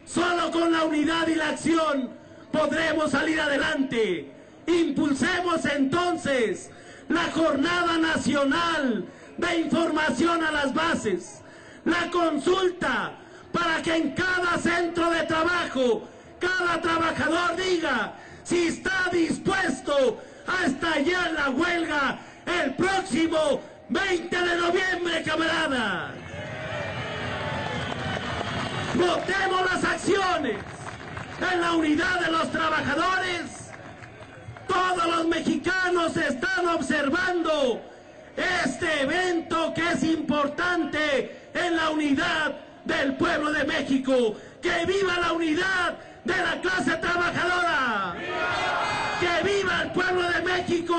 Solo con la unidad y la acción podremos salir adelante. Impulsemos entonces la Jornada Nacional de Información a las Bases, la consulta para que en cada centro de trabajo cada trabajador diga si está dispuesto a estallar la huelga el próximo 20 de noviembre, camarada. Votemos las acciones en la unidad de los trabajadores. Todos los mexicanos están observando este evento que es importante en la unidad del pueblo de México. ¡Que viva la unidad de la clase trabajadora! ¡Que viva el pueblo de México!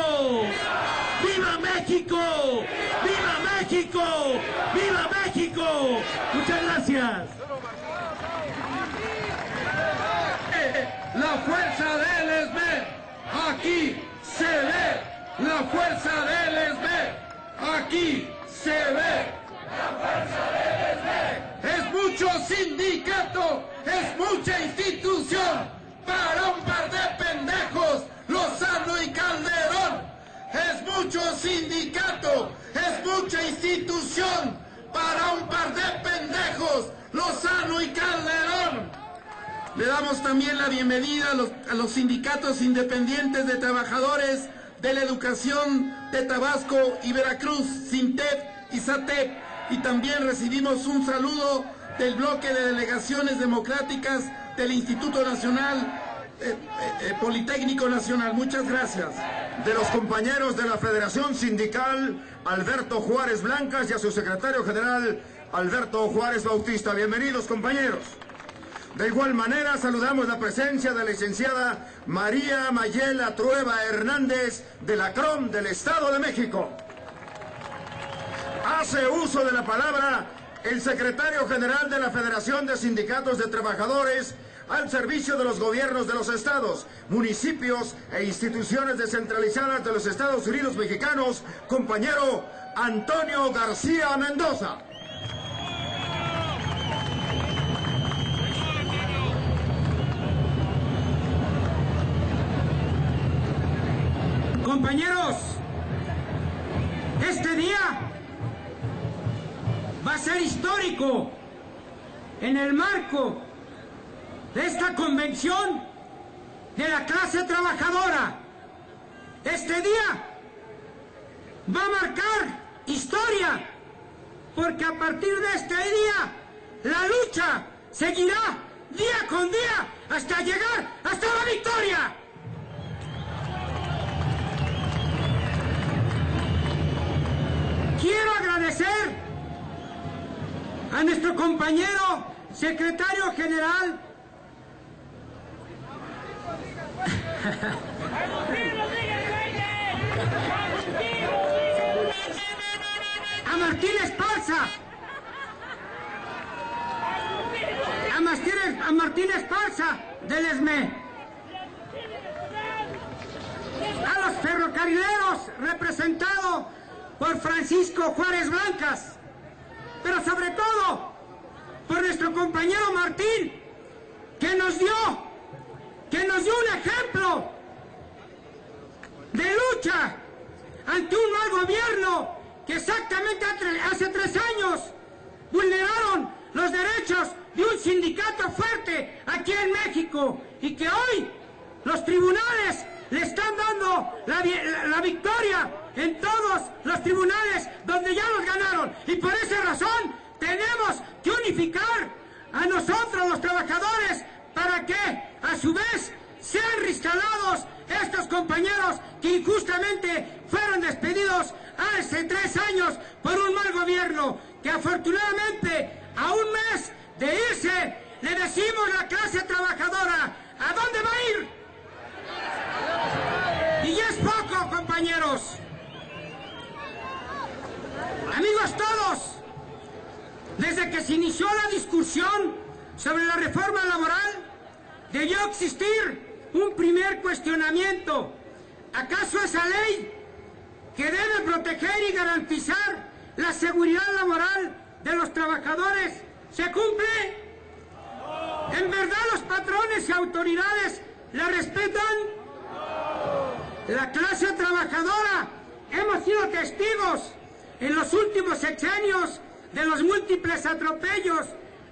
¡Viva México! ¡Viva México! ¡Viva México! Muchas gracias. La fuerza del ESME aquí se ve. La fuerza del ESME aquí se ve. La fuerza del ESME es mucho sindicato, es mucha institución para un par de pendejos, Lozano y Calderón. Es mucho sindicato, es mucha institución para un par de pendejos, Lozano y Calderón. Le damos también la bienvenida a los sindicatos independientes de trabajadores de la educación de Tabasco y Veracruz, SINTEP y SATEP. Y también recibimos un saludo del bloque de delegaciones democráticas del Instituto Nacional Politécnico Nacional. Muchas gracias. De los compañeros de la Federación Sindical, Alberto Juárez Blancas, y a su secretario general, Alberto Juárez Bautista. Bienvenidos, compañeros. De igual manera, saludamos la presencia de la licenciada María Mayela Trueba Hernández, de la CROM del Estado de México. Hace uso de la palabra el secretario general de la Federación de Sindicatos de Trabajadores al servicio de los gobiernos de los estados, municipios e instituciones descentralizadas de los Estados Unidos mexicanos, compañero Antonio García Mendoza. Compañeros, este día va a ser histórico en el marco de esta convención de la clase trabajadora. Este día va a marcar historia, porque a partir de este día la lucha seguirá día con día hasta llegar hasta la victoria. Quiero agradecer a nuestro compañero secretario general a Martín Esparza, a Martín Esparza del ESME, a los ferrocarrileros representados por Francisco Juárez Blancas, pero sobre todo por nuestro compañero Martín, que nos dio un ejemplo de lucha ante un mal gobierno que exactamente hace 3 años vulneraron los derechos de un sindicato fuerte aquí en México, y que hoy los tribunales le están dando la victoria en todos los tribunales donde ya los ganaron. Y por esa razón tenemos que unificar a nosotros los trabajadores para que a su vez sean reinstalados estos compañeros que injustamente fueron despedidos hace 3 años por un mal gobierno, que afortunadamente a un mes de irse le decimos a la clase trabajadora: ¿a dónde va a ir? Y ya es poco, compañeros. Amigos todos, desde que se inició la discusión sobre la reforma laboral, debió existir un primer cuestionamiento. ¿Acaso esa ley, que debe proteger y garantizar la seguridad laboral de los trabajadores, se cumple? ¿En verdad los patrones y autoridades la respetan? La clase trabajadora hemos sido testigos en los últimos sexenios de los múltiples atropellos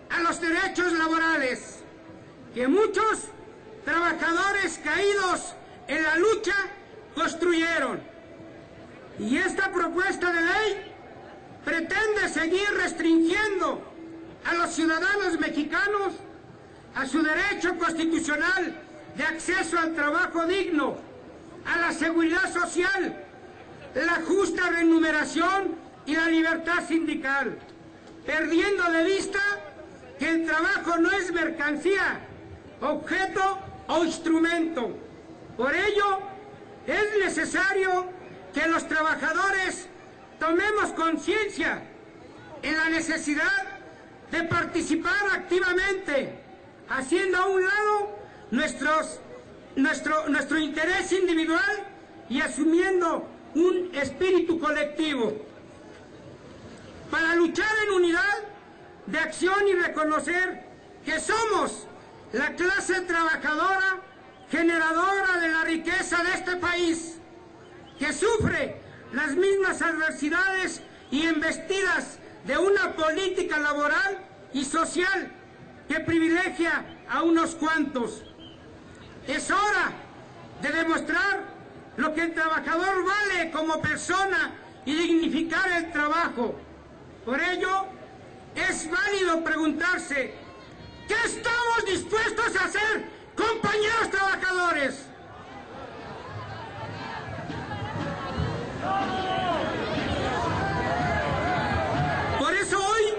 a los derechos laborales que muchos trabajadores caídos en la lucha construyeron. Y esta propuesta de ley pretende seguir restringiendo a los ciudadanos mexicanos a su derecho constitucional de acceso al trabajo digno, a la seguridad social, la justa remuneración y la libertad sindical, perdiendo de vista que el trabajo no es mercancía, objeto o instrumento. Por ello, es necesario que los trabajadores tomemos conciencia en la necesidad de participar activamente, haciendo a un lado nuestro interés individual y asumiendo un espíritu colectivo para luchar en unidad de acción y reconocer que somos la clase trabajadora generadora de la riqueza de este país, que sufre las mismas adversidades y embestidas de una política laboral y social que privilegia a unos cuantos. Es hora de demostrar lo que el trabajador vale como persona y dignificar el trabajo. Por ello, es válido preguntarse: ¿qué estamos dispuestos a hacer, compañeros trabajadores? Por eso hoy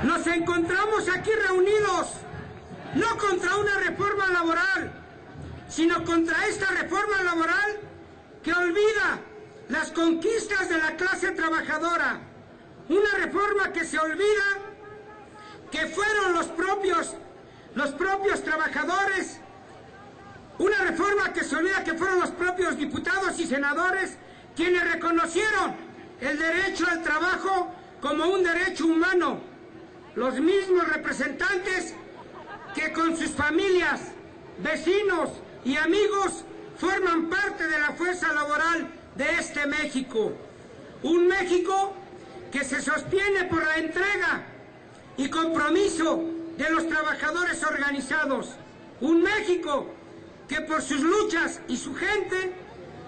nos encontramos aquí reunidos, no contra una reforma laboral, sino contra esta reforma laboral que olvida las conquistas de la clase trabajadora. Una reforma que se olvida que fueron los propios trabajadores, una reforma que se olvida que fueron los propios diputados y senadores quienes reconocieron el derecho al trabajo como un derecho humano, los mismos representantes que con sus familias, vecinos y amigos forman parte de la fuerza laboral de este México. Un México que se sostiene por la entrega y compromiso de los trabajadores organizados. Un México que por sus luchas y su gente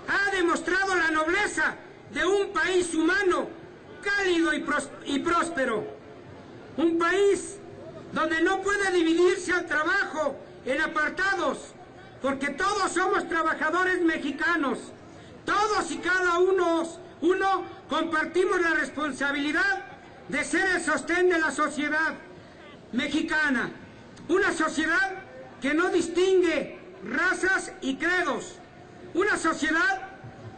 ha demostrado la nobleza de un país humano, cálido y próspero. Un país donde no puede dividirse al trabajo en apartados, porque todos somos trabajadores mexicanos. Todos y cada uno compartimos la responsabilidad de ser el sostén de la sociedad mexicana. Una sociedad que no distingue razas y credos. Una sociedad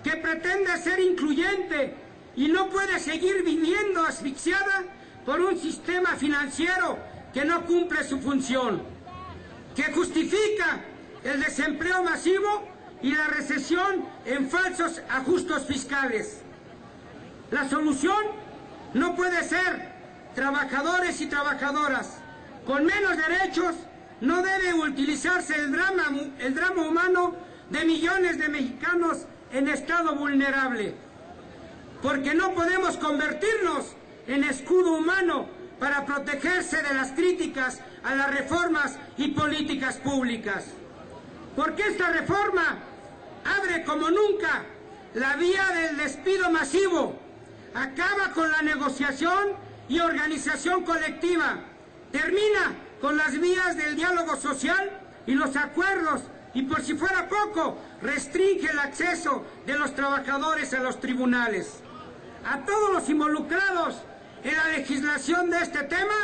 que pretende ser incluyente y no puede seguir viviendo asfixiada por un sistema financiero que no cumple su función, que justifica el desempleo masivo y la recesión en falsos ajustes fiscales. La solución no puede ser trabajadores y trabajadoras con menos derechos. No debe utilizarse el drama humano de millones de mexicanos en estado vulnerable, porque no podemos convertirnos en escudo humano para protegerse de las críticas a las reformas y políticas públicas. Porque esta reforma abre como nunca la vía del despido masivo, acaba con la negociación y organización colectiva, termina con las vías del diálogo social y los acuerdos, y por si fuera poco, restringe el acceso de los trabajadores a los tribunales. A todos los involucrados en la legislación de este tema,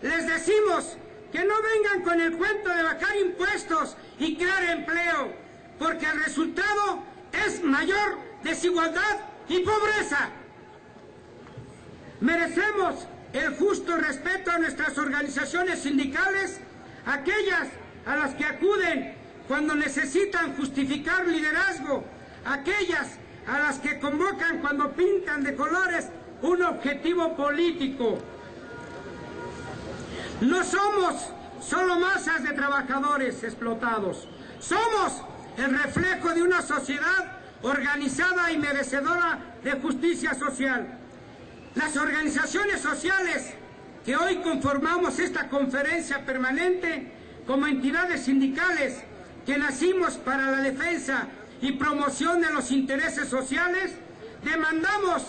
les decimos que no vengan con el cuento de bajar impuestos y crear empleo, porque el resultado es mayor desigualdad y pobreza. Merecemos el justo respeto a nuestras organizaciones sindicales, aquellas a las que acuden cuando necesitan justificar liderazgo, aquellas a las que convocan cuando pintan de colores un objetivo político. No somos solo masas de trabajadores explotados, somos el reflejo de una sociedad organizada y merecedora de justicia social. Las organizaciones sociales que hoy conformamos esta conferencia permanente como entidades sindicales que nacimos para la defensa y promoción de los intereses sociales, demandamos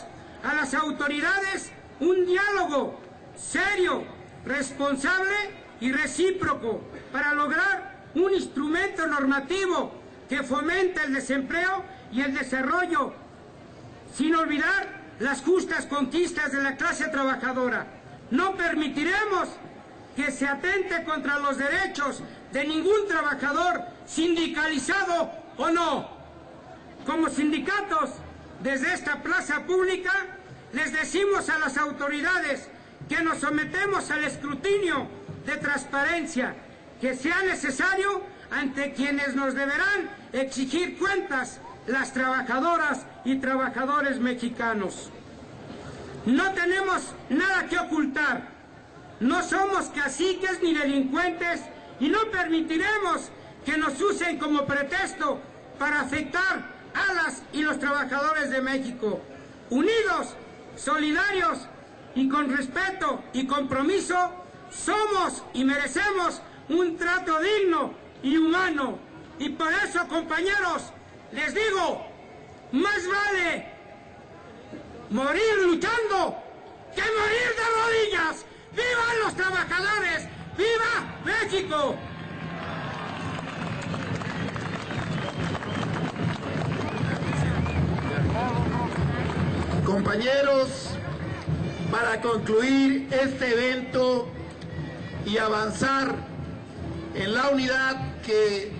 a las autoridades un diálogo serio, responsable y recíproco para lograr un instrumento normativo que fomente el desempleo y el desarrollo, sin olvidar las justas conquistas de la clase trabajadora. No permitiremos que se atente contra los derechos de ningún trabajador, sindicalizado o no. Como sindicatos, desde esta plaza pública, les decimos a las autoridades que nos sometemos al escrutinio de transparencia que sea necesario ante quienes nos deberán exigir cuentas, las trabajadoras y trabajadores mexicanos. No tenemos nada que ocultar, no somos caciques ni delincuentes y no permitiremos que nos usen como pretexto para afectar a las y los trabajadores de México. Unidos, solidarios y con respeto y compromiso, somos y merecemos un trato digno y humano. Y por eso, compañeros, les digo, más vale morir luchando que morir de rodillas. ¡Vivan los trabajadores! ¡Viva México! Compañeros, para concluir este evento y avanzar en la unidad que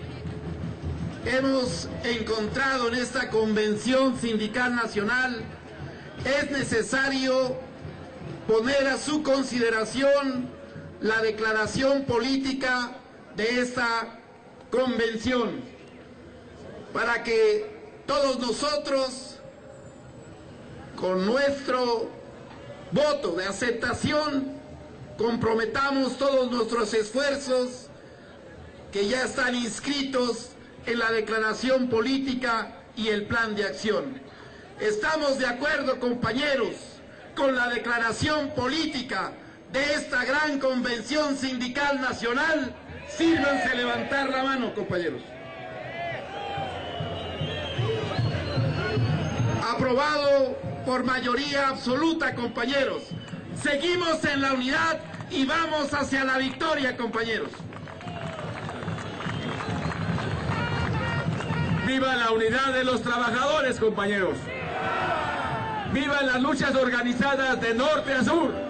hemos encontrado en esta Convención Sindical Nacional, es necesario poner a su consideración la declaración política de esta convención, para que todos nosotros, con nuestro voto de aceptación, comprometamos todos nuestros esfuerzos que ya están inscritos en la declaración política y el plan de acción. Estamos de acuerdo, compañeros, con la declaración política de esta gran convención sindical nacional. Sírvanse levantar la mano, compañeros. Aprobado por mayoría absoluta, compañeros. Seguimos en la unidad y vamos hacia la victoria, compañeros. ¡Viva la unidad de los trabajadores, compañeros! ¡Viva las luchas organizadas de norte a sur!